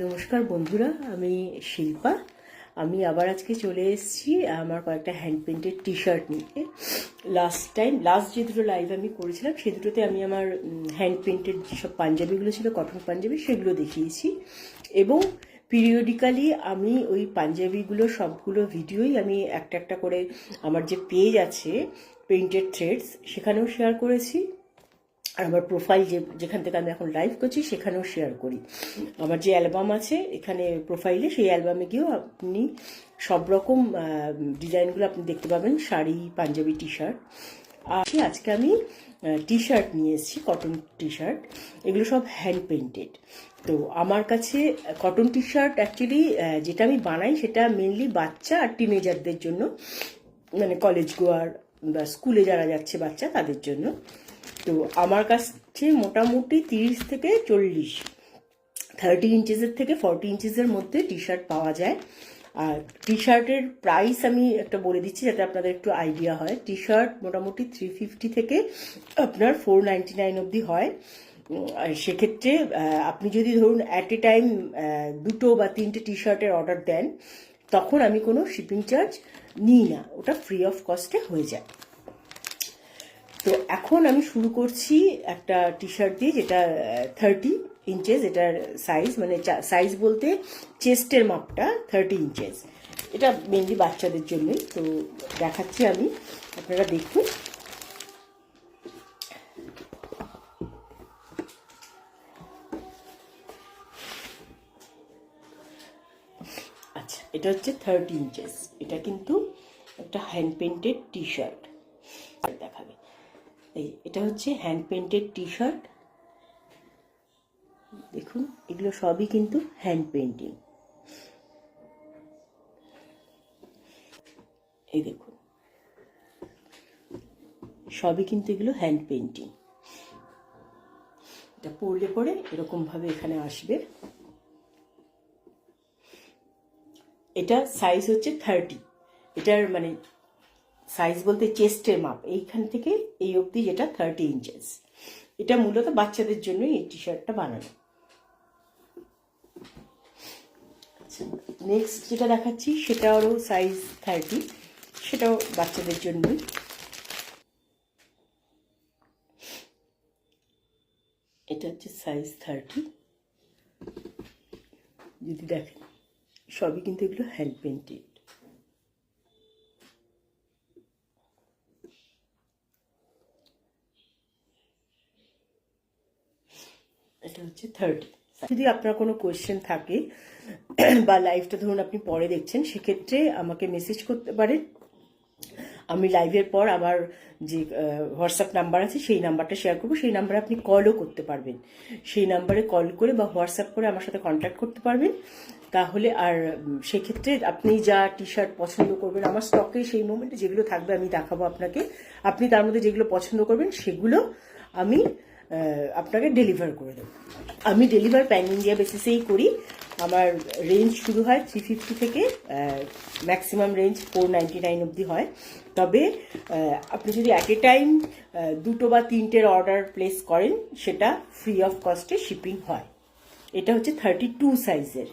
নমস্কার বন্ধুরা, আমি শিল্পা। আমি আবার আজকে চলে এসেছি আমার কয়েকটা হ্যান্ড পেন্টেড টি শার্ট নিয়ে। লাস্ট যে দুটো লাইভ আমি করেছিলাম সেই দুটোতে আমি আমার হ্যান্ড পেন্টেড যেসব পাঞ্জাবিগুলো ছিল, কটন পাঞ্জাবি, সেগুলো দেখিয়েছি। এবং পিরিয়ডিক্যালি আমি ওই পাঞ্জাবিগুলো সবগুলো ভিডিওই আমি একটা একটা করে আমার যে পেজ আছে পেইন্টেড থ্রেডস, সেখানেও শেয়ার করেছি। আর আমার প্রোফাইল যেখান থেকে আমি এখন লাইভ করছি সেখানেও শেয়ার করি। আমার যে অ্যালবাম আছে এখানে প্রোফাইলে, সেই অ্যালবামে গিয়েও আপনি সব রকম ডিজাইনগুলো আপনি দেখতে পাবেন, শাড়ি, পাঞ্জাবি, টি শার্ট। আর আজকে আমি টি শার্ট নিয়ে এসেছি, কটন টি শার্ট। এগুলো সব হ্যান্ড পেইন্টেড। তো আমার কাছে কটন টি শার্ট অ্যাকচুয়ালি যেটা আমি বানাই সেটা মেনলি বাচ্চা আর টিনেজারদের জন্য, মানে কলেজ গোয়ার বা স্কুলে যারা যাচ্ছে বাচ্চা তাদের জন্য। তো আমার কাছে মোটামুটি 30 থেকে 30 ইঞ্চেসের থেকে 40 ইঞ্চেসের মধ্যে টি শার্ট পাওয়া যায়। আর টি শার্টের প্রাইস আমি একটা বলে দিচ্ছি যাতে আপনাদের একটু আইডিয়া হয়। টি শার্ট মোটামুটি 350 থেকে আপনার 499 অবধি হয়। আর সেক্ষেত্রে আপনি যদি ধরুন অ্যাট এ টাইম 2 বা 3টে টি শার্টের অর্ডার দেন, তখন আমি কোনো শিপিং চার্জ নিই না, ওটা ফ্রি অফ কস্টে হয়ে যায়। তো এখন আমি শুরু করছি একটা টি শার্ট দিয়ে, যেটা 30 ইঞ্চেস এটার সাইজ, মানে সাইজ বলতে চেস্টের মাপটা 30 ইঞ্চেস। এটা মেনলি বাচ্চাদের জন্যই। তো দেখাচ্ছি আমি, আপনারা দেখুন। আচ্ছা, এটা হচ্ছে 30 ইঞ্চেস। এটা কিন্তু একটা হ্যান্ড পেন্টেড টি শার্ট দেখাবে। এটা হচ্ছে হ্যান্ড পেন্টেড টি শার্ট। দেখুন, এগুলো সবই কিন্তু হ্যান্ড পেন্টিং। এই দেখুন, সবই কিন্তু এগুলো হ্যান্ড পেন্টিং। এটা পরলে পরে এরকম ভাবে এখানে আসবে। এটা সাইজ হচ্ছে 30। এটার মানে সাইজ বলতে চেস্টের মাপ এইখান থেকে এই অবধি, যেটা 30 ইঞ্চেস। এটা মূলত বাচ্চাদের জন্যই এই টি শার্টটা বানানো। নেক্সট যেটা দেখাচ্ছি সেটারও সাইজ 30, সেটাও বাচ্চাদের জন্যই। এটা হচ্ছে সাইজ 30। যদি দেখেন, সবই কিন্তু এগুলো হ্যান্ড পেন্টেড। এটা হচ্ছে 30। যদি আপনার কোনো কোয়েশ্চেন থাকে বা লাইভটা ধরুন আপনি পরে দেখছেন, সেক্ষেত্রে আমাকে মেসেজ করতে পারেন। আমি লাইভের পর আমার যে হোয়াটসঅ্যাপ নাম্বার আছে সেই নাম্বারটা শেয়ার করবো, সেই নাম্বারে আপনি কলও করতে পারবেন। সেই নাম্বারে কল করে বা হোয়াটসঅ্যাপ করে আমার সাথে কন্ট্যাক্ট করতে পারবেন। তাহলে আর সেক্ষেত্রে আপনি যা টি শার্ট পছন্দ করবেন, আমার স্টকে সেই মোমেন্টে যেগুলো থাকবে আমি দেখাবো আপনাকে। আপনি তার মধ্যে যেগুলো পছন্দ করবেন সেগুলো আমি আপনাকে ডেলিভার করে দেবো। আমি ডেলিভার প্যান ইন্ডিয়া বেসিসেই করি। আমার রেঞ্জ শুরু হয় 350 থেকে, ম্যাক্সিমাম রেঞ্জ 499 অবধি হয়। তবে আপনি যদি অ্যাট এ টাইম 2 বা 3টের অর্ডার প্লেস করেন, সেটা ফ্রি অফ কস্টে শিপিং হয়। এটা হচ্ছে 32 সাইজের।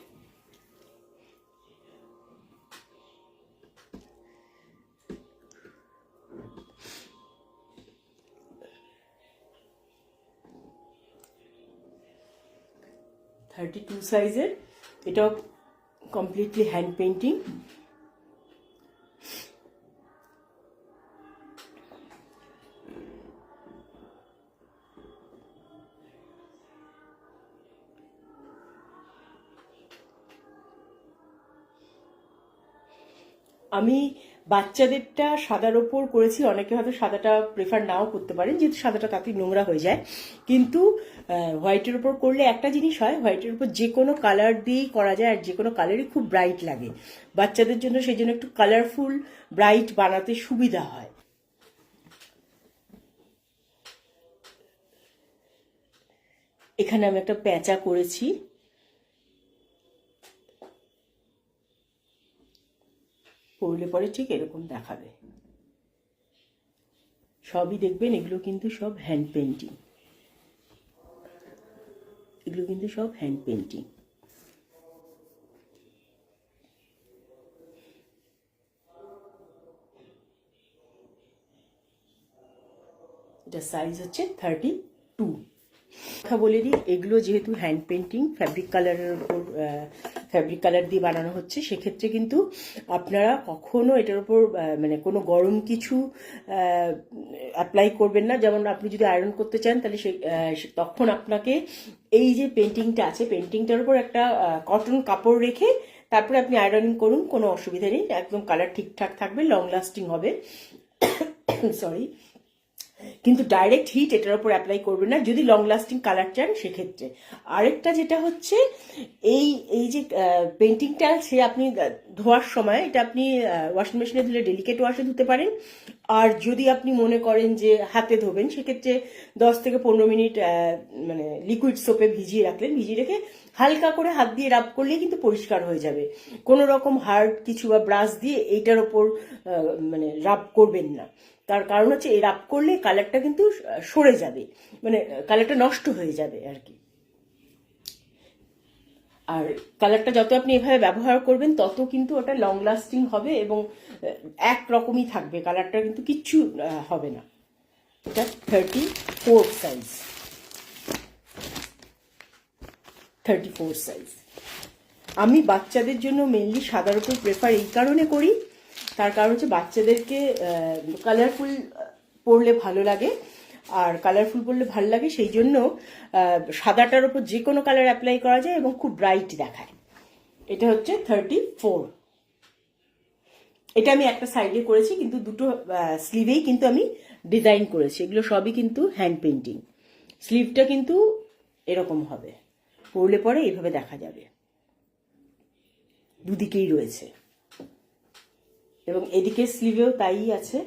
এটাও কমপ্লিটলি হ্যান্ড পেন্টিং। আমি বাচ্চাদেরটা সাদার ওপর করেছি। অনেকে হয়তো সাদাটা প্রেফার নাও করতে পারেন, যেহেতু সাদাটা তাড়াতাড়ি নোংরা হয়ে যায়। কিন্তু হোয়াইটের ওপর করলে একটা জিনিস হয়, হোয়াইটের ওপর যে কোনো কালার দিয়েই করা যায়, আর যে কোনো কালারই খুব ব্রাইট লাগে বাচ্চাদের জন্য। সেই জন্য একটু কালারফুল ব্রাইট বানাতে সুবিধা হয়। এখানে আমি একটা প্যাঁচা করেছি। পরলে পরে ঠিক এরকম দেখাবে। সবই দেখবেন এগুলো কিন্তু সব হ্যান্ড পেন্টিং। এগুলো কিন্তু সব হ্যান্ড পেন্টিং। এটা সাইজ হচ্ছে 32। কথা বলে দিই, এগুলো যেহেতু হ্যান্ড পেন্টিং, ফ্যাব্রিক কালারের উপর ফ্যাব্রিক কালার দিয়ে বানানো হচ্ছে, সেক্ষেত্রে কিন্তু আপনারা কখনো এটার উপর মানে কোনো গরম কিছু অ্যাপ্লাই করবেন না। যেমন আপনি যদি আয়রন করতে চান তাহলে তখন আপনাকে এই যে পেন্টিংটা আছে, পেন্টিংটার উপর একটা কটন কাপড় রেখে তারপরে আপনি আয়রনিং করুন, কোনো অসুবিধা নেই, একদম কালার ঠিকঠাক থাকবে, লং লাস্টিং হবে। সরি, কিন্তু ডাইরেক্ট হিট এটার উপর অ্যাপ্লাই করবেন না যদি লং লাস্টিং কালার চান সেক্ষেত্রে। আরেকটা যেটা হচ্ছে, এই যে পেন্টিংটা আছে, আপনি ধোয়ার সময় এটা আপনি ওয়াশিং মেশিনে ধুলে ডেলিকেট ওয়াশে ধুতে পারেন। আর যদি আপনি মনে করেন যে হাতে ধোবেন, সেক্ষেত্রে 10 থেকে 15 মিনিট মানে লিকুইড সোপে ভিজিয়ে রাখলেন, ভিজিয়ে রেখে হালকা করে হাত দিয়ে রাব করলেই কিন্তু পরিষ্কার হয়ে যাবে। কোনো রকম হার্ড কিছু বা ব্রাশ দিয়ে এইটার ওপর মানে রাব করবেন না। তার কারণ হচ্ছে এই রাব করলে কালারটা কিন্তু সরে যাবে, মানে কালারটা নষ্ট হয়ে যাবে আর কি। আর কালারটা যত আপনি এভাবে ব্যবহার করবেন তত কিন্তু ওটা লং লাস্টিং হবে এবং একরকমই থাকবে, কালারটা কিন্তু কিচ্ছু হবে না। এটা 34 সাইজ, 34 সাইজ। আমি বাচ্চাদের জন্য মেনলি সাদার উপর প্রেফার এই কারণে করি, তার কারণ হচ্ছে বাচ্চাদেরকে কালারফুল পরলে ভালো লাগে, আর কালারফুল পরলে ভালো লাগে সেই জন্য সাদাটার উপর যে কোনো কালার অ্যাপ্লাই করা যায় এবং খুব ব্রাইট দেখায়। এটা হচ্ছে 34। এটা আমি একটা সাইডে করেছি, কিন্তু দুটো স্লিভেই কিন্তু আমি ডিজাইন করেছি। এগুলো সবই কিন্তু হ্যান্ড পেন্টিং। স্লিভটা কিন্তু এরকম হবে, পরলে পরে এইভাবে দেখা যাবে, দুদিকেই রয়েছে এবং এদিকে স্লিভেও তাই আছে।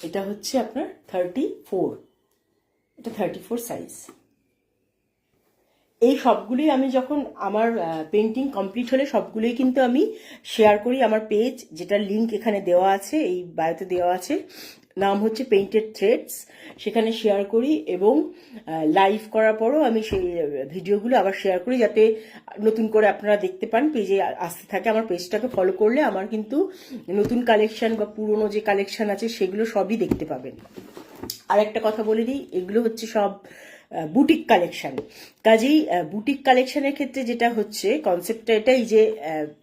এটা হচ্ছে আপনার 34, এটা 34 সাইজ। এই সবগুলোই আমি যখন আমার পেন্টিং কমপ্লিট হলে সবগুলোই কিন্তু আমি শেয়ার করি আমার পেজ, যেটা লিংক এখানে দেওয়া আছে, এই বায়োতে দেওয়া আছে, নাম হচ্ছে পেইন্টেড থ্রেডস। সেখানে শেয়ার করি এবং লাইভ করার পরও আমি সেই ভিডিওগুলো আবার শেয়ার করি, যাতে নতুন করে আপনারা দেখতে পান, পেজে আসতে থাকে। আমার পেজটাকে ফলো করলে আমার কিন্তু নতুন কালেকশন বা পুরনো যে কালেকশন আছে সেগুলো সবই দেখতে পাবেন। আর একটা কথা বলে দিই, এগুলো হচ্ছে সব বুটিক কালেকশন। কাজেই বুটিক কালেকশনের ক্ষেত্রে যেটা হচ্ছে কনসেপ্টটা এটাই যে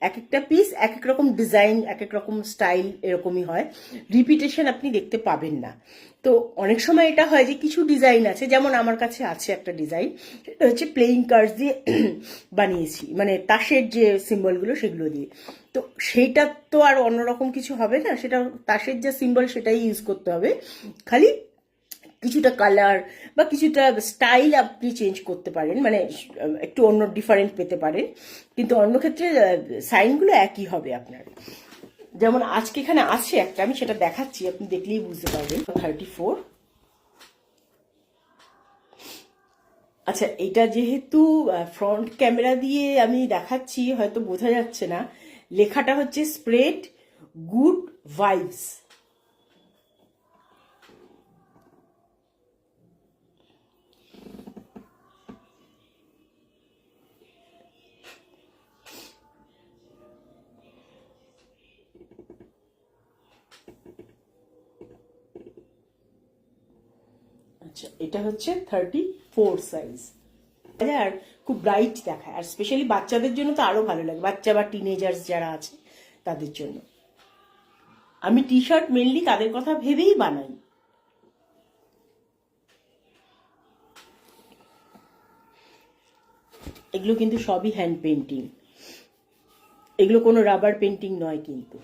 এক একটা পিস এক এক রকম ডিজাইন, এক এক রকম স্টাইল এরকমই হয়, রিপিটেশন আপনি দেখতে পাবেন না। তো অনেক সময় এটা হয় যে কিছু ডিজাইন আছে, যেমন আমার কাছে আছে একটা ডিজাইন, সেটা হচ্ছে প্লেইং কার্ডস দিয়ে বানিয়েছি, মানে তাসের যে সিম্বলগুলো সেগুলো দিয়ে। তো সেইটা তো আর অন্যরকম কিছু হবে না, সেটা তাসের যে সিম্বল সেটাই ইউজ করতে হবে, খালি কিছুটা কালার বা কিছুটা স্টাইল আপনি চেঞ্জ করতে পারেন, মানে একটু অন্য ডিফারেন্ট পেতে পারেন, কিন্তু অন্য ক্ষেত্রে সাইনগুলো একই হবে আপনার। যেমন আজকে এখানে আছে একটা, আমি সেটা দেখাচ্ছি, আপনি দেখলেই বুঝতে পারবেন। 34। আচ্ছা, এটা যেহেতু ফ্রন্ট ক্যামেরা দিয়ে আমি দেখাচ্ছি হয়তো বোঝা যাচ্ছে না, লেখাটা হচ্ছে স্প্রেড গুড ভাইবস। আচ্ছা, এটা হচ্ছে 34 সাইজ। আর খুব ব্রাইট দেখায়, আর স্পেশালি বাচ্চাদের জন্য তো আরো ভালো লাগে, বাচ্চা বা টিনেজার্স যারা আছে তাদের জন্য। আমি টি শার্ট মেনলি তাদের কথা ভেবেই বানাই। এগুলো কিন্তু সবই হ্যান্ড পেন্টিং, এগুলো কোনো রাবার পেন্টিং নয় কিন্তু।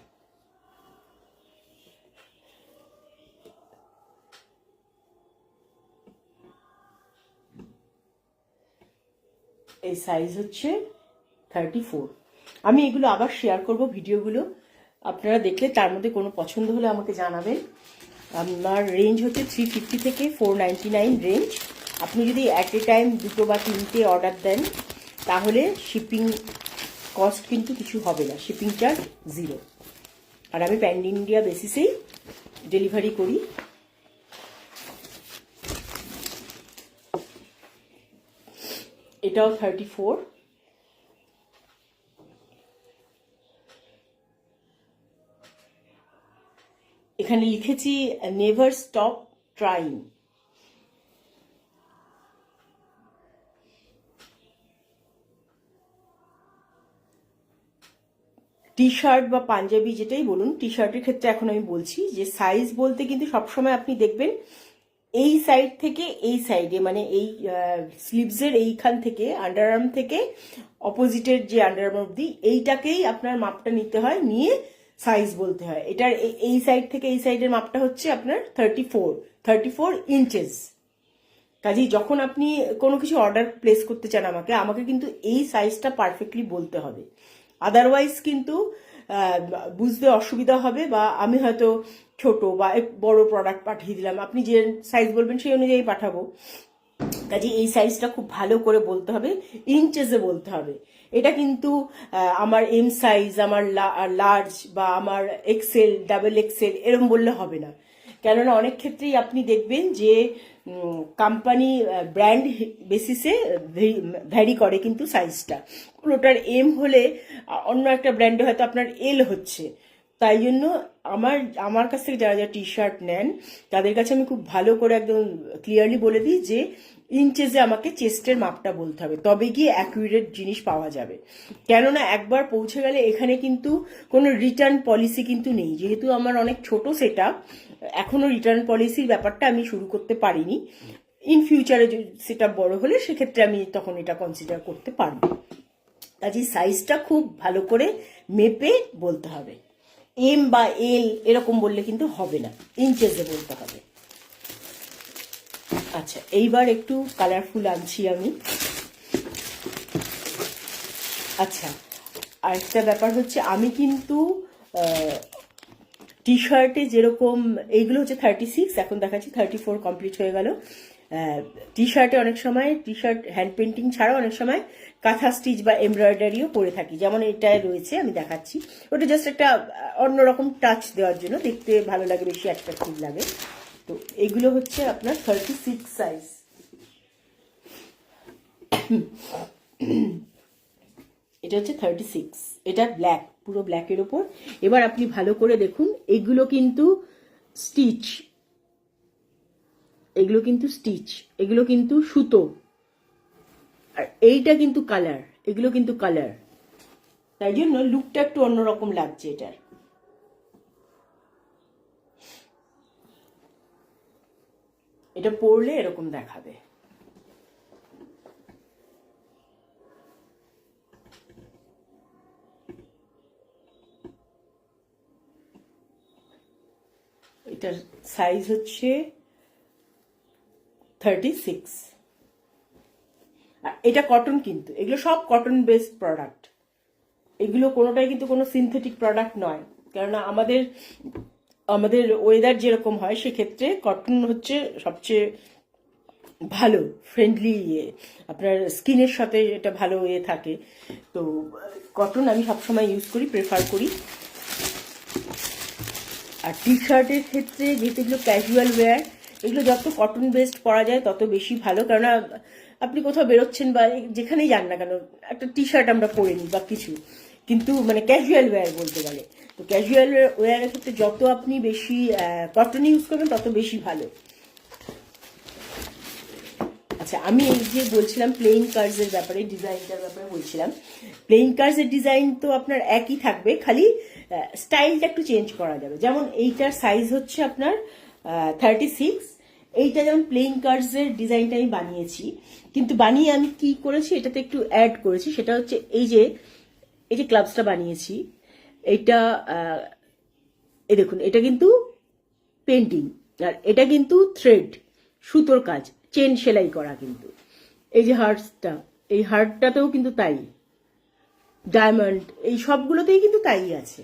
এই সাইজ হচ্ছে 34। আমি এগুলো আবার শেয়ার করব ভিডিওগুলো, আপনারা দেখলে তার মধ্যে কোনো পছন্দ হলে আমাকে জানাবেন। আমার রেঞ্জ হচ্ছে 350 থেকে 499 রেঞ্জ। আপনি যদি অ্যাট এ টাইম 2 বা 3টে অর্ডার দেন তাহলে শিপিং কস্ট কিন্তু কিছু হবে না, শিপিং চার্জ 0। আর আমি প্যান ইন্ডিয়া বেসিসেই ডেলিভারি করি। এটাও 34। এখানে লিখেছি never stop trying. T shirt বা পাঞ্জাবি যেটাই বলুন, টি শার্টের ক্ষেত্রে এখন আমি বলছি যে সাইজ বলতে কিন্তু সবসময় আপনি দেখবেন এই সাইড থেকে এই সাইডে, মানে এই স্লিভসের এইখান থেকে আন্ডারআর্ম থেকে অপোজিটের যে আন্ডারআর্ম অব্দি এইটাকেই আপনার মাপটা নিতে হয়, নিয়ে সাইজ বলতে হয়। এটার এই সাইড থেকে এই সাইডের মাপটা হচ্ছে আপনার 34 ইঞ্চেস। কাজেই যখন আপনি কোনো কিছু অর্ডার প্লেস করতে চান আমাকে কিন্তু এই সাইজটা পারফেক্টলি বলতে হবে, আদারওয়াইজ কিন্তু বুঝতে অসুবিধা হবে, বা আমি হয়তো ছোট বা বড় প্রোডাক্ট পাঠিয়ে দিলাম, আপনি যে সাইজ বলবেন সেই অনুযায়ী পাঠাবো। কাজে এই সাইজটা খুব ভালো করে বলতে হবে, ইঞ্চেসে বলতে হবে। এটা কিন্তু আমার এম সাইজ, আমার লার্জ বা আমার এক্সেল, ডাবল এক্সেল এরম বললে হবে না। কেননা অনেক ক্ষেত্রেই আপনি দেখবেন যে কোম্পানি ব্র্যান্ড বেসিসে ভ্যারি করে কিন্তু সাইজটা। কোনোটার এম হলে অন্য একটা ব্র্যান্ডে হয়তো আপনার এল হচ্ছে। তাই জন্য আমার কাছ থেকে যারা যারা টি শার্ট নেন তাদের কাছে আমি খুব ভালো করে একদম ক্লিয়ারলি বলে দিই যে ইঞ্চেসে আমাকে চেস্টের মাপটা বলতে হবে, তবে গিয়ে অ্যাকুরেট জিনিস পাওয়া যাবে। কেননা একবার পৌঁছে গেলে এখানে কিন্তু কোনো রিটার্ন পলিসি কিন্তু নেই। যেহেতু আমার অনেক ছোট সেটআপ, এখনো রিটার্ন পলিসির ব্যাপারটা আমি শুরু করতে পারিনি। ইন ফিউচারে সেটআপ বড় হলে সেক্ষেত্রে আমি তখন এটা কনসিডার করতে পারবো। কাজে সাইজটা খুব ভালো করে মেপে বলতে হবে। এম বা এল এরকম বললে কিন্তু হবে না, ইঞ্চেসে বলতে হবে। আচ্ছা, এইবার একটু কালারফুল আনছি আমি। আচ্ছা, আরেকটা ব্যাপার হচ্ছে আমি কিন্তু টি শার্টে যেরকম এইগুলো হচ্ছে 36, এখন দেখাচ্ছি 34 কমপ্লিট হয়ে গেল। টি শার্টে অনেক সময় টি শার্ট হ্যান্ড পেন্টিং ছাড়াও অনেক সময় কাঁথা স্টিচ বা এমব্রয়ডারিও করে থাকি, যেমন এটায় রয়েছে আমি দেখাচ্ছি। ওটা জাস্ট একটা অন্যরকম টাচ দেওয়ার জন্য, দেখতে ভালো লাগে, বেশি অ্যাট্রাকটিভ লাগে। তো এগুলো হচ্ছে আপনার 36 সাইজ। এটা হচ্ছে 36, এটা ব্ল্যাক, পুরো ব্ল্যাকের ওপর। এবার আপনি ভালো করে দেখুন, এগুলো কিন্তু স্টিচ, এগুলো কিন্তু স্টিচ, এগুলো কিন্তু সুতো, আর এইটা কিন্তু কালার, এগুলো কিন্তু কালার। তাই জন্য লুকটা একটু অন্যরকম লাগছে এটার। এটা পরলে এরকম দেখাবে। এটার সাইজ হচ্ছে 36। এটা কটন, কিন্তু এগুলো সব কটন বেসড প্রোডাক্ট, এগুলো কোনোটাই কিন্তু কোনো সিনথেটিক প্রোডাক্ট নয়। কেননা আমাদের ওয়েদার যেরকম হয় সেক্ষেত্রে কটন হচ্ছে সবচেয়ে ভালো, ফ্রেন্ডলি ইয়ে, আপনার স্কিনের সাথে এটা ভালো ইয়ে থাকে। তো কটন আমি সবসময় ইউজ করি, প্রেফার করি। আর টি শার্টের ক্ষেত্রে যেহেতু এগুলো ক্যাজুয়াল ওয়্যার, এগুলো যত কটন বেসড পরা যায় তত বেশি ভালো। কেননা আপনি কোথাও বেরোচ্ছেন বা যেখানেই যান না কেন, একটা টি শার্ট আমরা পরে নিই বা কিছু, কিন্তু মানে ক্যাজুয়াল ওয়্যার বলতে গেলে, তো ক্যাজুয়াল ওয়্যারের ক্ষেত্রে যত আপনি বেশি কটন ইউজ করবেন তত বেশি ভালো। আচ্ছা, আমি এই যে বলছিলাম প্লেইং কার্ডসের ব্যাপারে, ডিজাইনটার ব্যাপারে বলছিলাম। প্লেইং কার্ডসের ডিজাইন তো আপনার একই থাকবে, খালি স্টাইলটা একটু চেঞ্জ করা যাবে। যেমন এইটার সাইজ হচ্ছে আপনার 36। এইটা যেমন প্লেইং কার্ডসের ডিজাইনটা আমি বানিয়েছি, কিন্তু বানিয়ে আমি কি করেছি এটাতে একটু অ্যাড করেছি। সেটা হচ্ছে এই যে ক্লাবসটা বানিয়েছি, এইটা এই দেখুন, এটা কিন্তু পেন্টিং, আর এটা কিন্তু থ্রেড, সুতোর কাজ, চেন সেলাই করা। কিন্তু এই যে হার্টসটা, এই হার্টটাতেও কিন্তু তাই, ডায়মন্ড, এই সবগুলোতেই কিন্তু তাই আছে।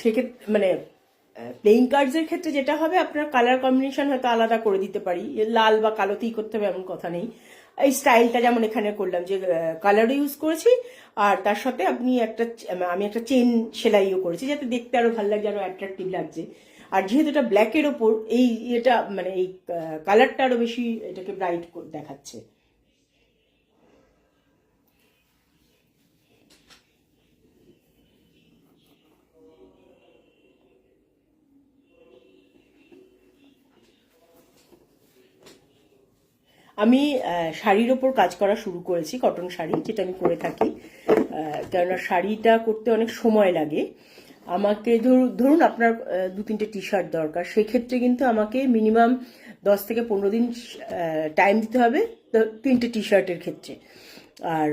সেক্ষেত্রে মানে প্লেইং কার্ডসের ক্ষেত্রে যেটা হবে, আপনার কালার কম্বিনেশন হয়তো আলাদা করে দিতে পারি, লাল বা কালোতেই করতে হবে এমন কথা নেই। এই স্টাইলটা যেমন এখানে করলাম, যে কালারও ইউজ করেছি, আর তার সাথে আমি একটা চেন সেলাইও করেছি, যাতে দেখতে আরো ভালো লাগছে, আরো অ্যাট্রাকটিভ লাগছে। আর যেহেতু এটা ব্ল্যাকের ওপর, এটা মানে এই কালারটা আরো বেশি এটাকে ব্রাইট দেখাচ্ছে। আমি শাড়ির ওপর কাজ করা শুরু করেছি, কটন শাড়ি, যেটা আমি করে থাকি। কেননা শাড়িটা করতে অনেক সময় লাগে। আমাকে ধরুন আপনার 2-3টে টি শার্ট দরকার, সেক্ষেত্রে কিন্তু আমাকে মিনিমাম 10 থেকে 15 দিন টাইম দিতে হবে 3টে টি শার্টের ক্ষেত্রে। আর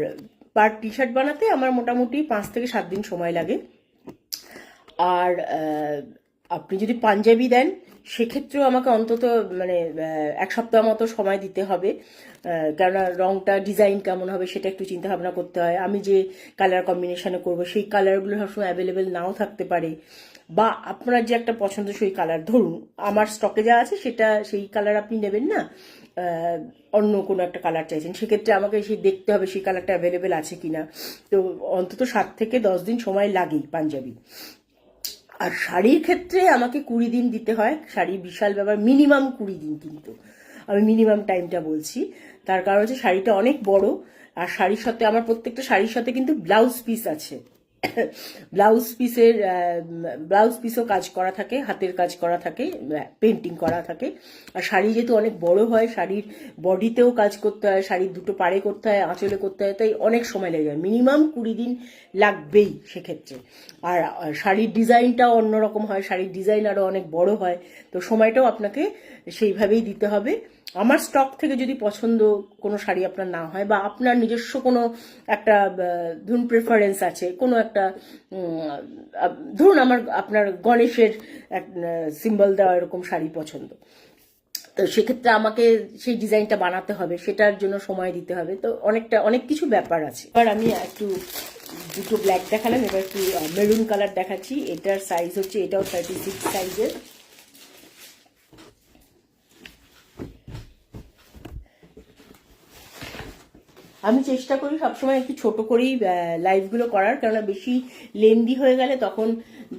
পার টি শার্ট বানাতে আমার মোটামুটি 5 থেকে 7 দিন সময় লাগে। আর আপনি যদি পাঞ্জাবি দেন, সেক্ষেত্রেও আমাকে অন্তত মানে 1 সপ্তাহ মতো সময় দিতে হবে, কেননা রংটা ডিজাইন কেমন হবে সেটা একটু চিন্তা ভাবনা করতে হয়। আমি যে কালার কম্বিনেশনে করব, সেই কালারগুলো সবসময় অ্যাভেলেবেল নাও থাকতে পারে, বা আপনার যে একটা পছন্দসই কালার, ধরুন আমার স্টকে যা আছে সেটা, সেই কালার আপনি নেবেন না, অন্য কোনো একটা কালার চাইছেন, সেক্ষেত্রে আমাকে সেই দেখতে হবে সেই কালারটা অ্যাভেলেবেল আছে কিনা। তো অন্তত 7 থেকে 10 দিন সময় লাগেই পাঞ্জাবি। আর শাড়ির ক্ষেত্রে আমাকে 20 দিন দিতে হয়। শাড়ি বিশাল ব্যাপার, মিনিমাম 20 দিন, কিন্তু আমি মিনিমাম টাইমটা বলছি। তার কারণ হচ্ছে শাড়িটা অনেক বড়, আর শাড়ির সাথে আমার প্রত্যেকটা শাড়ির সাথে কিন্তু ব্লাউজ পিস আছে। ব্লাউজ পিসও কাজ করা থাকে, হাতের কাজ করা থাকে, পেন্টিং করা থাকে। আর শাড়ি যেহেতু অনেক বড় হয়, শাড়ির বডিতেও কাজ করতে হয়, শাড়ির দুটো পাড়ে করতে হয়, আঁচলে করতে হয়, তাই অনেক সময় লেগে যায়, মিনিমাম 20 দিন লাগবেই সেক্ষেত্রে। আর শাড়ির ডিজাইনটাও অন্যরকম হয়, শাড়ির ডিজাইন আরও অনেক বড় হয়, তো সময়টাও আপনাকে সেইভাবেই দিতে হবে। আমার স্টক থেকে যদি পছন্দ কোনো শাড়ি আপনার না হয়, বা আপনার নিজস্ব কোনো একটা ধরুন প্রেফারেন্স আছে, কোনো একটা ধরুন আপনার গণেশের সিম্বল দেওয়া এরকম শাড়ি পছন্দ, তো সেক্ষেত্রে আমাকে সেই ডিজাইনটা বানাতে হবে, সেটার জন্য সময় দিতে হবে, তো অনেক কিছু ব্যাপার আছে। এবার আমি একটু দুটো ব্ল্যাক দেখালাম, এবার একটু মেরুন কালার দেখাচ্ছি। এটার সাইজ হচ্ছে, এটাও 36 সাইজের। আমি চেষ্টা করি সবসময় একটু ছোট করেই লাইভগুলো করার, কেননা বেশি লেন্দি হয়ে গেলে, তখন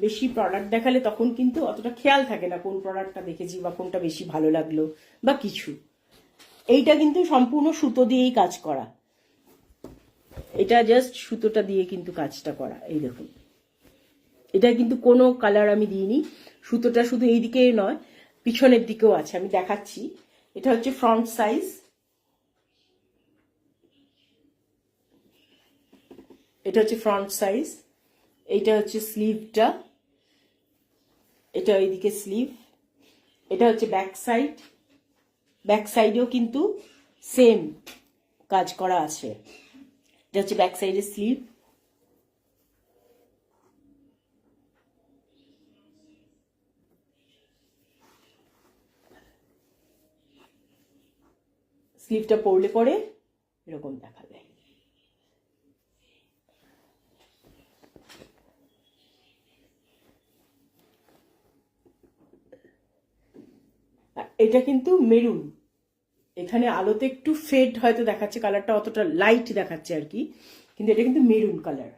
বেশি প্রোডাক্ট দেখালে তখন কিন্তু অতটা খেয়াল থাকে না কোন প্রোডাক্টটা দেখেছি বা কোনটা বেশি ভালো লাগলো বা কিছু। এইটা কিন্তু সম্পূর্ণ সুতো দিয়েই কাজ করা, এটা জাস্ট সুতোটা দিয়ে কিন্তু কাজটা করা। এই দেখুন, এটা কিন্তু কোনো কালার আমি দিইনি, সুতোটা শুধু এই দিকে নয়, পিছনের দিকেও আছে, আমি দেখাচ্ছি। এটা হচ্ছে ফ্রন্ট সাইজ, এটা হচ্ছে ফ্রন্ট সাইজ, এইটা হচ্ছে স্লিভটা, এটা এইদিকে স্লিভ, এটা হচ্ছে ব্যাক সাইড, ব্যাক সাইডেও কিন্তু সেম কাজ করা আছে। এটা হচ্ছে ব্যাক সাইডের স্লিভ, স্লিভটা পরলে পরে এরকম দেখাবে। এটা কিন্তু মেরুন, এখানে আলোতে একটু ফেড হয়তো দেখাচ্ছে, কালারটা অতটা লাইট দেখাচ্ছে আর কি, কিন্তু এটা কিন্তু মেরুন কালার।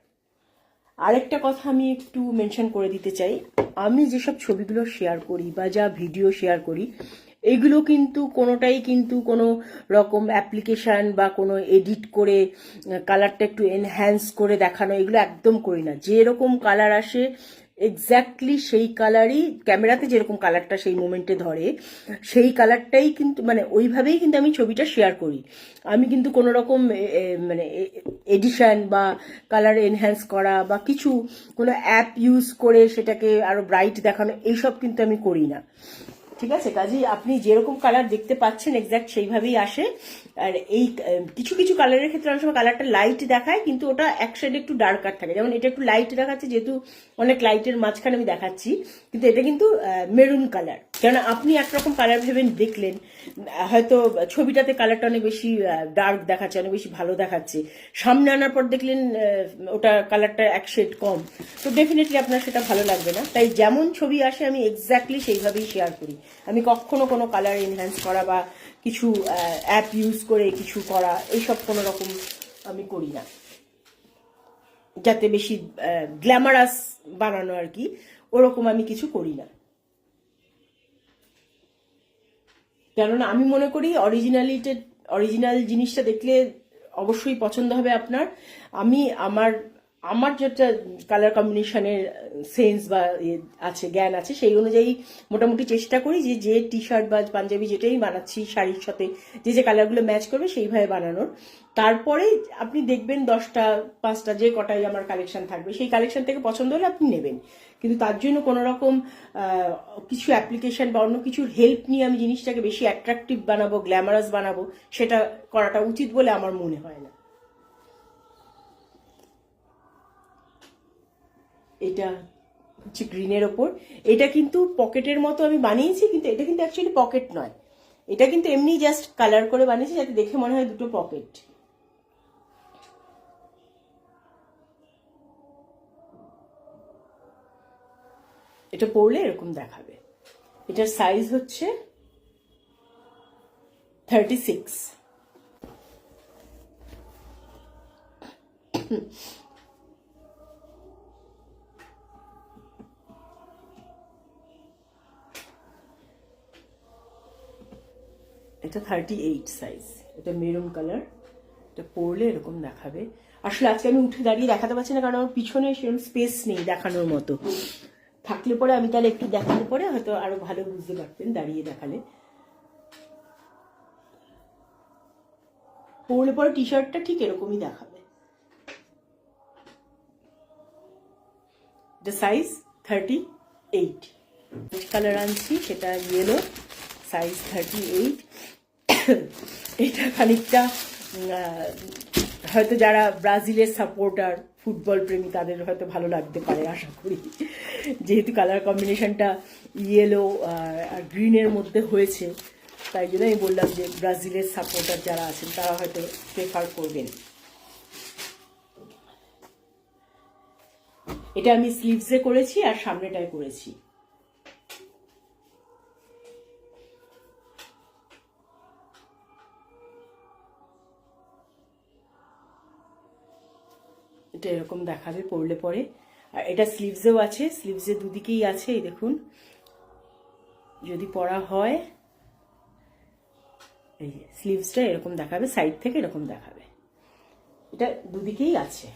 আরেকটা কথা আমি একটু মেনশন করে দিতে চাই, আমি যেসব ছবিগুলো শেয়ার করি বা যা ভিডিও শেয়ার করি, এগুলো কিন্তু কোনোটাই কিন্তু কোনো রকম অ্যাপ্লিকেশান বা কোনো এডিট করে কালারটা একটু এনহ্যান্স করে দেখানো, এগুলো একদম করি না। যেরকম কালার আসে এক্স্যাক্টলি সেই কালারই, ক্যামেরাতে যেরকম কালারটা সেই মোমেন্টে ধরে, সেই কালারটাই কিন্তু মানে ওইভাবেই কিন্তু আমি ছবিটা শেয়ার করি। আমি কিন্তু কোনো রকম মানে এডিশন বা কালার এনহ্যান্স করা বা কিছু কোনো অ্যাপ ইউজ করে সেটাকে আরো ব্রাইট দেখানো, এইসব কিন্তু আমি করি না। ঠিক আছে, কাজেই আপনি যেরকম কালার দেখতে পাচ্ছেন এক্স্যাক্ট সেইভাবেই আসে। আর এই কিছু কিছু কালারের ক্ষেত্রে অনেক সময় কালারটা লাইট দেখায়, কিন্তু ওটা এক সাইডে একটু ডার্কার থাকে, যেমন এটা একটু লাইট দেখাচ্ছে, যেহেতু অনেক লাইটের মাঝখানে আমি দেখাচ্ছি, কিন্তু এটা কিন্তু মেরুন কালার। কেননা আপনি একরকম কালার ভেবে দেখলেন, হয়তো ছবিটাতে কালারটা অনেক বেশি ডার্ক দেখাচ্ছে, অনেক বেশি ভালো দেখাচ্ছে, সামনে আনার পর দেখলেন ওটা কালারটা এক শেড কম, তো ডেফিনেটলি আপনার সেটা ভালো লাগবে না। তাই যেমন ছবি আসে আমি এক্স্যাক্টলি সেইভাবেই শেয়ার করি, আমি কখনো কোনো কালার এনহ্যান্স করা বা কিছু অ্যাপ ইউজ করে কিছু করা, এইসব কোনো রকম আমি করি না, যাতে বেশি গ্ল্যামারাস বানানো আর কি, ওরকম আমি কিছু করি না। কেননা আমি মনে করি অরিজিনাল জিনিসটা দেখলে অবশ্যই পছন্দ হবে আপনার। আমি আমার আমার যেটা কালার কম্বিনেশনের সেন্স বা আছে, জ্ঞান আছে, সেই অনুযায়ী মোটামুটি চেষ্টা করি যে যে টি শার্ট বা পাঞ্জাবি যেটাই বানাচ্ছি শাড়ির সাথে যে যে কালারগুলো ম্যাচ করবে সেইভাবে বানানোর। তারপরে আপনি দেখবেন 10টা 5টা যে কটাই আমার কালেকশন থাকবে, সেই কালেকশন থেকে পছন্দ হলে আপনি নেবেন। কিন্তু তার জন্য কোনো রকম কিছু অ্যাপ্লিকেশন বা অন্য কিছুর হেল্প নিয়ে আমি জিনিসটাকে বেশি অ্যাট্রাকটিভ বানাবো, গ্ল্যামারাস বানাবো, সেটা করাটা উচিত বলে আমার মনে হয় না। এটা হচ্ছে গ্রিনের ওপর। এটা কিন্তু পকেটের মতো আমি বানিয়েছি, কিন্তু এটা কিন্তু অ্যাকচুয়ালি পকেট নয়, এটা কিন্তু এমনি জাস্ট কালার করে বানিয়েছি যাতে দেখে মনে হয় দুটো পকেট। এটা পরলে এরকম দেখাবে। এটার সাইজ হচ্ছে 36। এটা 38 সাইজ। এটা মেরুন কালার। এটা পরলে এরকম দেখাবে। আসলে আজকে আমি উঠে দাঁড়িয়ে দেখাতে পারছি না, কারণ আমার পিছনে সেরকম স্পেস নেই দেখানোর মতো। থাকলে পরে আমি তাহলে একটু দেখালে পরে হয়তো আরো ভালো বুঝতে পারতেন দাঁড়িয়ে দেখালে। পরলে পরে টি শার্টটা ঠিক এরকমই দেখাবে। এটা সাইজ 38। কালার আনছি, সেটা ইয়েলো, সাইজ 38। এটা খানিকটা হয়তো যারা ব্রাজিলের সাপোর্টার, ফুটবল প্রেমী, তাদের হয়তো ভালো লাগতে পারে আশা করি, যেহেতু কালার কম্বিনেশনটা ইয়েলো আর গ্রিনের মধ্যে হয়েছে, তাই জন্য আমি বললাম যে ব্রাজিলের সাপোর্টার যারা আছেন তারা হয়তো প্রেফার করবেন। এটা আমি স্লিভসে করেছি আর সামনেটায় করেছি। এটা এরকম দেখাবে পরলে পরে। আর এটা স্লিভসেও আছে, স্লিভসে দুদিকেই আছে, এই দেখুন, যদি পরা হয় এই স্লিভসটা এরকম দেখাবে, সাইড থেকে এরকম দেখাবে। এটা দুদিকেই আছে।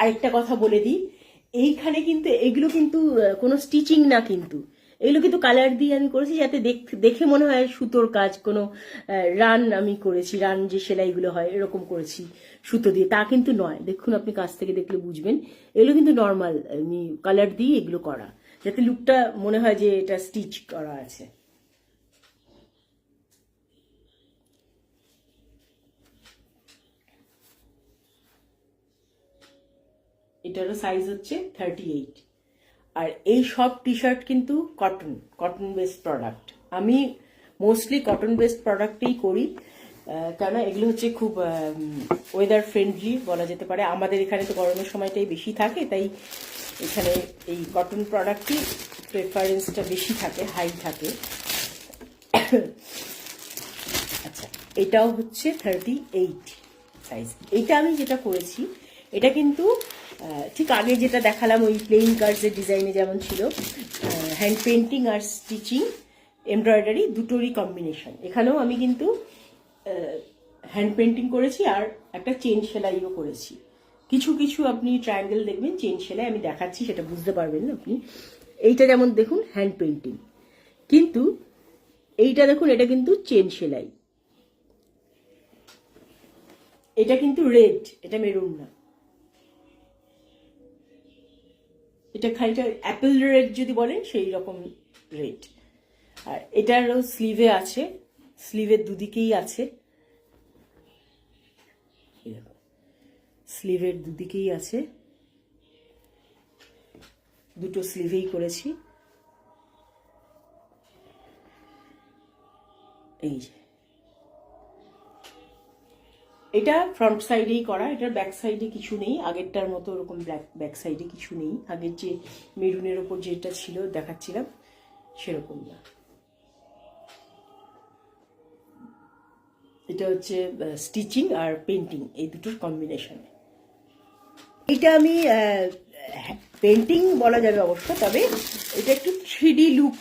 আরেকটা কথা বলে দিই, এইখানে কিন্তু এগুলো কিন্তু কোনো স্টিচিং না, কিন্তু এগুলো কিন্তু কালার দিয়ে আমি করেছি যাতে দেখে মনে হয় সুতোর কাজ, কোনো রান আমি করেছি, রান যে সেলাইগুলো হয় এরকম করেছি সুতো দিয়ে, তা কিন্তু নয়। দেখুন, আপনি কাছ থেকে দেখলে বুঝবেন, এগুলো কিন্তু নর্মাল আমি কালার দিয়ে এগুলো করা, যাতে লুকটা মনে হয় যে এটা স্টিচ করা আছে। এটারও সাইজ হচ্ছে 38। আর এই সব টি শার্ট কিন্তু কটন বেসড প্রোডাক্ট। আমি মোস্টলি কটন বেসড প্রোডাক্টেই করি, কেন এগুলো হচ্ছে খুব ওয়েদার ফ্রেন্ডলি বলা যেতে পারে। আমাদের এখানে তো গরমের সময়টাই বেশি থাকে, তাই এখানে এই কটন প্রোডাক্টই প্রেফারেন্সটা বেশি থাকে, হাই থাকে। আচ্ছা, এটাও হচ্ছে 38 সাইজ। এটা আমি যেটা করেছি, এটা কিন্তু ঠিক আগে যেটা দেখালাম ওই প্লেইং কার্ডসের ডিজাইনে যেমন ছিল, হ্যান্ড পেন্টিং আর স্টিচিং এমব্রয়ডারি দুটোরই কম্বিনেশন। এখানেও আমি কিন্তু হ্যান্ড পেন্টিং করেছি আর একটা চেন সেলাইও করেছি। কিছু কিছু আপনি ট্রায়াঙ্গেল দেখবেন চেন সেলাই, আমি দেখাচ্ছি, সেটা বুঝতে পারবেন না আপনি। এইটা যেমন দেখুন হ্যান্ড পেন্টিং, কিন্তু এইটা দেখুন এটা কিন্তু চেন সেলাই। এটা কিন্তু রেড, এটা মেরুন না। এটা খানিকটা অ্যাপেল রেড যদি বলেন সেই রকম রেড। আর এটারও স্লিভে আছে, স্লিভের দুদিকেই আছে, স্লিভের দুদিকেই আছে, দুটো স্লিভেই করেছি। এই যে এটা ফ্রন্ট সাইডেই করা, এটার ব্যাক সাইডে কিছু নেই, আগেরটার মতো ওরকম ব্যাক সাইডে কিছু নেই, আগের যে মেরুনের ওপর যেটা ছিল দেখাচ্ছিলাম সেরকম না। এটা হচ্ছে স্টিচিং আর পেন্টিং এই দুটোর কম্বিনেশনে। এটা আমি পেন্টিং বলা যাবে অবশ্য, তবে এটা একটু 3D লুক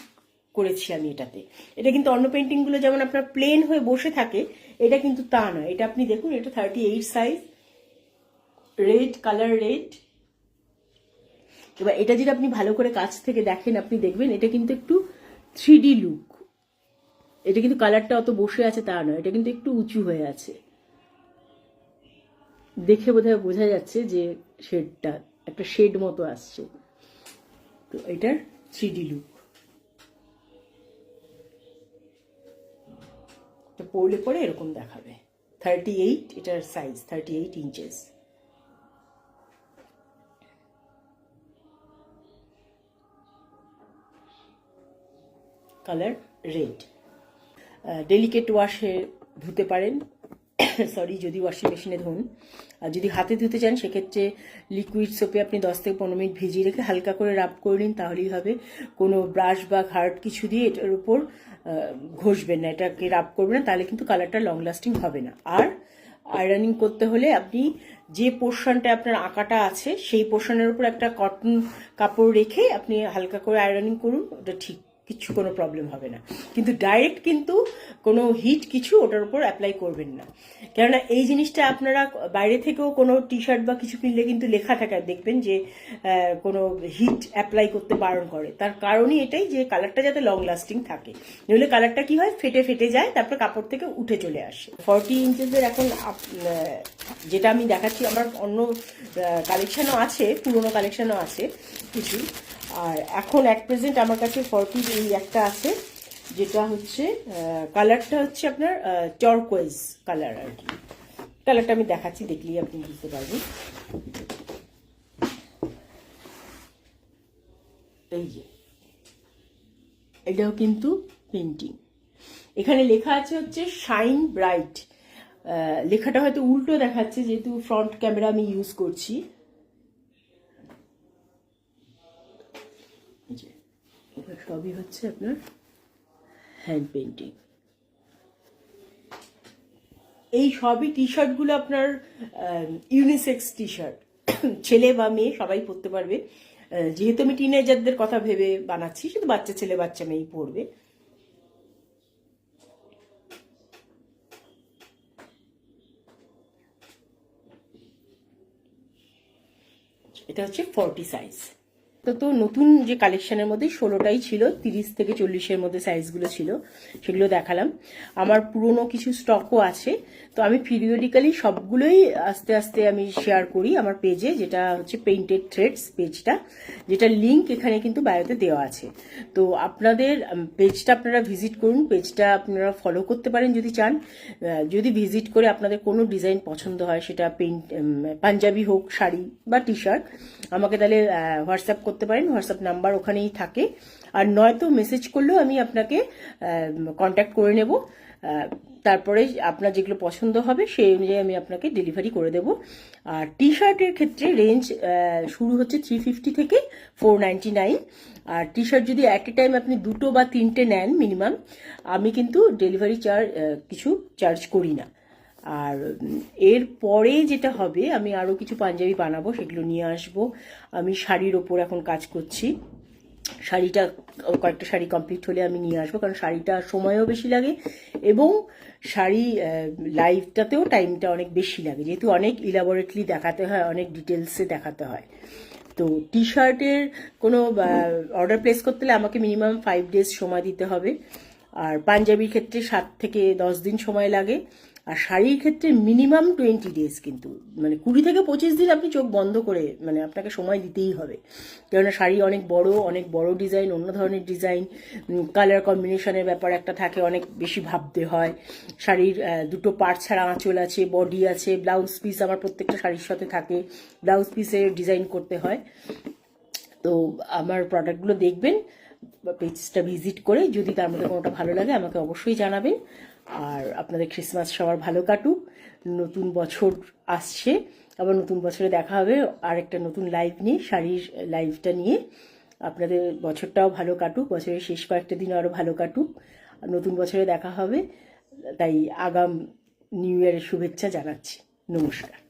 করেছি আমি এটাতে। এটা কিন্তু অন্য পেন্টিংগুলো যেমন আপনার প্লেন হয়ে বসে থাকে, এটা কিন্তু তা নয়। এটা আপনি দেখুন, এটা 38 সাইজ, রেড কালার, রেড। এবার এটা যদি আপনি ভালো করে কাছ থেকে দেখেন, আপনি দেখবেন এটা কিন্তু একটু 3D লুক। এটা কিন্তু কালারটা অত বসে আছে তা নয়, এটা কিন্তু একটু উঁচু হয়ে আছে। দেখে বোধহয় বোঝা যাচ্ছে যে শেডটা একটা শেড মতো আসছে। তো এটার 3D লুক পরলে পরে এরকম দেখাবে। 38 এটার size, 38 inches. Colour red. Delicate ওয়াশে ধুতে পারেন, সরি যদি ওয়াশিং মেশিনে ধুন। আর যদি হাতে ধুতে চান সেক্ষেত্রে লিকুইড সোপে আপনি 10 থেকে 15 মিনিট ভিজিয়ে রেখে হালকা করে রাব করে নিন, তাহলেই হবে। কোনো ব্রাশ বা হার্ড কিছু দিয়ে এটার উপর ঘষবেন না, এটাকে রাব করবেন না, তাহলে কিন্তু কালারটা লং লাস্টিং হবে না। আর আয়রনিং করতে হলে আপনি যে পোর্শনটা আপনার আঁকাটা আছে সেই পোর্শনের উপর একটা কটন কাপড় রেখে আপনি হালকা করে আয়রনিং করুন, ওটা ঠিক কিছু কোনো প্রবলেম হবে না। কিন্তু ডাইরেক্ট কিন্তু কোনো হিট কিছু ওটার উপর অ্যাপ্লাই করবেন না, কেননা এই জিনিসটা আপনারা বাইরে থেকেও কোনো টি শার্ট বা কিছু কিনলে কিন্তু লেখা থাকে, দেখবেন যে কোনো হিট অ্যাপ্লাই করতে বারণ করে। তার কারণই এটাই যে কালারটা যাতে লং লাস্টিং থাকে, নইলে কালারটা কি হয়, ফেটে ফেটে যায়, তারপর কাপড় থেকে উঠে চলে আসে। 40 ইঞ্চেসের এখন যেটা আমি দেখাচ্ছি, আমার অন্য কালেকশানও আছে, পুরোনো কালেকশানও আছে কিছু। আর এখন অ্যাট প্রেজেন্ট আমার কাছে 40 এই একটা আছে, যেটা হচ্ছে কালারটা হচ্ছে আপনার টারকোয়েজ কালার আর কি। কালারটা আমি দেখাচ্ছি, দেখলেই আপনি বুঝতে পারবেন। এই যে এটাও কিন্তু পেন্টিং। এখানে লেখা আছে হচ্ছে শাইন ব্রাইট। লেখাটা হয়তো উল্টো দেখাচ্ছে যেহেতু ফ্রন্ট ক্যামেরা আমি ইউজ করছি। সবই হচ্ছে আপনার হ্যান্ড পেন্টিং। এই সবই টি শার্টগুলো আপনার ইউনিসেক্স টি শার্ট, ছেলে বা মেয়ে সবাই পরতে পারবে। যেহেতু আমি টিনেজারদের কথা ভেবে বানাচ্ছি, শুধু বাচ্চা ছেলে বাচ্চা মেয়েই পরবে। এটা হচ্ছে 40 সাইজ। তো নতুন যে কালেকশনের মধ্যে 16টাই ছিল, 30 থেকে 40-এর মধ্যে সাইজগুলো ছিল, সেগুলো দেখালাম। আমার পুরনো কিছু স্টকও আছে, তো আমি পিরিয়ডিক্যালি সবগুলোই আস্তে আস্তে আমি শেয়ার করি আমার পেজে, যেটা হচ্ছে পেইন্টেড থ্রেডস পেজটা, যেটা লিঙ্ক এখানে কিন্তু বায়োতে দেওয়া আছে। তো আপনাদের পেজটা আপনারা ভিজিট করুন, পেজটা আপনারা ফলো করতে পারেন যদি চান। যদি ভিজিট করে আপনাদের কোনো ডিজাইন পছন্দ হয়, সেটা পাঞ্জাবি হোক, শাড়ি বা টি শার্ট, আমাকে তাহলে হোয়াটসঅ্যাপ করতে পারেন, হোয়াটসঅ্যাপ নাম্বার ওখানেই থাকে। আর নয়তো মেসেজ করলেও আমি আপনাকে কন্ট্যাক্ট করে নেব, তারপরে আপনার যেগুলো পছন্দ হবে সেই অনুযায়ী আমি আপনাকে ডেলিভারি করে দেব। আর টি শার্টের ক্ষেত্রে রেঞ্জ শুরু হচ্ছে 350 থেকে 499। আর টি শার্ট যদি অ্যাট এ টাইম আপনি 2টো বা 3টে নেন মিনিমাম, আমি কিন্তু ডেলিভারি কিছু চার্জ করি না। আর এর পরে যেটা হবে, আমি আরও কিছু পাঞ্জাবি বানাবো, সেগুলো নিয়ে আসবো। আমি শাড়ির ওপর এখন কাজ করছি, শাড়িটা কয়েকটা শাড়ি কমপ্লিট হলে আমি নিয়ে আসবো, কারণ শাড়িটা সময়ও বেশি লাগে এবং শাড়ি লাইভটাতেও টাইমটা অনেক বেশি লাগে, যেহেতু অনেক ইলাবোরেটলি দেখাতে হয়, অনেক ডিটেলসে দেখাতে হয়। তো টি শার্টের কোনো অর্ডার প্লেস করতে হলে আমাকে মিনিমাম 5 ডেজ সময় দিতে হবে। আর পাঞ্জাবির ক্ষেত্রে 7 থেকে 10 দিন সময় লাগে। আর শাড়ির ক্ষেত্রে মিনিমাম 20 ডেজ, কিন্তু মানে 20 থেকে 25 দিন আপনি চোখ বন্ধ করে মানে আপনাকে সময় দিতেই হবে, কেননা শাড়ি অনেক বড় ডিজাইন, অন্য ধরনের ডিজাইন, কালার কম্বিনেশনের ব্যাপার একটা থাকে, অনেক বেশি ভাবতে হয়। শাড়ির 2টো পার্ট ছাড়া আঁচল আছে, বডি আছে, ব্লাউজ পিস আমার প্রত্যেকটা শাড়ির সাথে থাকে, ব্লাউজ পিসে ডিজাইন করতে হয়। তো আমার প্রোডাক্টগুলো দেখবেন, পেজটা ভিজিট করে, যদি তার মধ্যে কোনোটা ভালো লাগে আমাকে অবশ্যই জানাবেন। আর আপনাদের ক্রিসমাস সবার ভালো কাটুক, নতুন বছর আসছে, আবার নতুন বছরে দেখা হবে আরেকটা নতুন লাইভ নিয়ে, শাড়ির লাইভটা নিয়ে। আপনাদের বছরটাও ভালো কাটুক, বছরের শেষ কয়েকটা দিন আরও ভালো কাটুক, আর নতুন বছরে দেখা হবে। তাই আগাম নিউ ইয়ারের শুভেচ্ছা জানাচ্ছি। নমস্কার।